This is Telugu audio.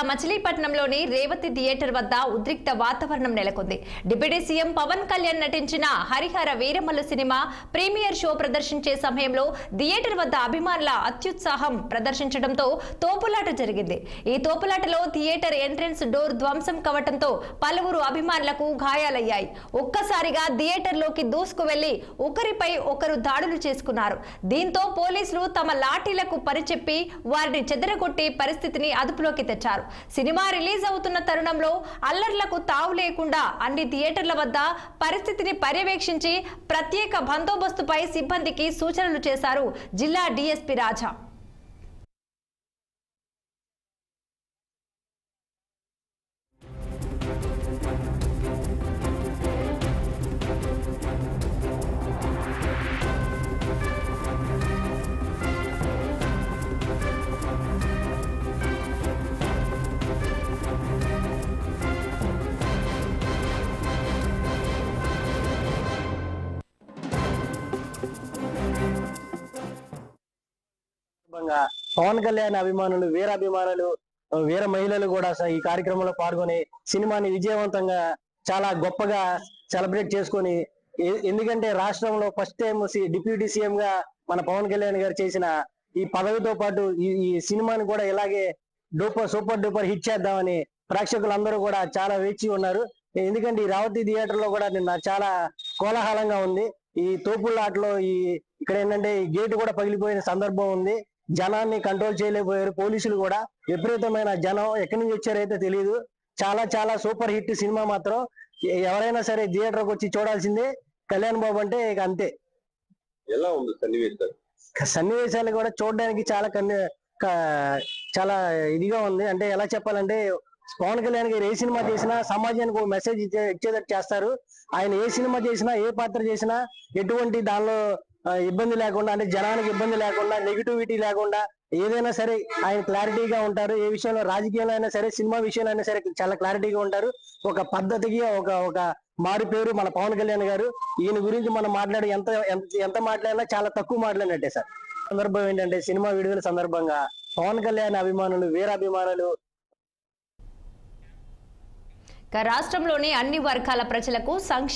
మచిలీపట్నంలోని రేవతి థియేటర్ వద్ద ఉద్రిక్త వాతావరణం నెలకొంది. డిప్యూటీ సీఎం పవన్ కళ్యాణ్ నటించిన Harihara Veeramallu cinema premiere show ప్రదర్శించే సమయంలో థియేటర్ వద్ద అభిమానుల అత్యుత్సాహం ప్రదర్శించడంతో తోపులాట జరిగింది. ఈ తోపులాటలో థియేటర్ ఎంట్రన్స్ డోర్ ధ్వంసం కావడంతో పలువురు అభిమానులకు గాయాలయ్యాయి. ఒక్కసారిగా థియేటర్లోకి దూసుకు వెళ్లి ఒకరిపై ఒకరు దాడులు చేసుకున్నారు. దీంతో పోలీసులు తమ లాఠీలకు పరిచెప్పి వారిని చెదరగొట్టి పరిస్థితిని అదుపులోకి తెచ్చారు. సినిమా రిలీజ్ అవుతున్న తరుణంలో అల్లర్లకు తావు లేకుండా అన్ని థియేటర్ల వద్ద పరిస్థితిని పర్యవేక్షించి ప్రత్యేక బందోబస్తుపై సిబ్బందికి సూచనలు చేశారు జిల్లా డీఎస్పీ రాజా. పవన్ కళ్యాణ్ అభిమానులు, వీరాభిమానులు, వీర మహిళలు కూడా ఈ కార్యక్రమంలో పాల్గొని సినిమాని విజయవంతంగా చాలా గొప్పగా సెలబ్రేట్ చేసుకొని, ఎందుకంటే రాష్ట్రంలో ఫస్ట్ టైం డిప్యూటీ సీఎం గా మన పవన్ కళ్యాణ్ గారు చేసిన ఈ పదవితో పాటు ఈ సినిమాని కూడా ఇలాగే సూపర్ డూపర్ హిట్ చేద్దామని ప్రేక్షకులందరూ కూడా చాలా వేచి ఉన్నారు. ఎందుకంటే ఈ రేవతి థియేటర్ లో కూడా నిన్న చాలా కోలాహలంగా ఉంది. ఈ తోపుళ్ళాటలో ఇక్కడ ఏంటంటే ఈ గేటు కూడా పగిలిపోయిన సందర్భం ఉంది. జనాన్ని కంట్రోల్ చేయలేకపోయారు పోలీసులు కూడా. విపరీతమైన జనం ఎక్కడి నుంచి వచ్చారైతే తెలియదు. చాలా చాలా సూపర్ హిట్ సినిమా మాత్రం ఎవరైనా సరే థియేటర్కి వచ్చి చూడాల్సిందే. కళ్యాణ్ బాబు అంటే ఇక అంతే. ఎలా ఉంది సన్నివేశాలు కూడా చూడడానికి చాలా ఇదిగా ఉంది. అంటే ఎలా చెప్పాలంటే పవన్ కళ్యాణ్ గారు ఏ సినిమా చేసినా సమాజానికి ఒక మెసేజ్ ఇచ్చేటట్టు చేస్తారు. ఆయన ఏ సినిమా చేసినా, ఏ పాత్ర చేసినా ఎటువంటి దానిలో ఇబ్బంది లేకుండా, అంటే జనానికి ఇబ్బంది లేకుండా, నెగిటివిటీ లేకుండా ఏదైనా సరే ఆయన క్లారిటీగా ఉంటారు. ఏ విషయంలో, రాజకీయంలో అయినా సరే, సినిమా విషయంలో అయినా సరే చాలా క్లారిటీగా ఉంటారు. ఒక పద్ధతికి ఒక మారు పేరు మన పవన్ కళ్యాణ్ గారు. ఈయన గురించి మనం మాట్లాడి ఎంత మాట్లాడినా చాలా తక్కువ మాట్లాడినట్టే సార్. సందర్భం ఏంటంటే సినిమా విడుదల సందర్భంగా పవన్ కళ్యాణ్ అభిమానులు, వీరాభిమానులు రాష్ట్రంలోని అన్ని వర్గాల ప్రజలకు సంక్షేమ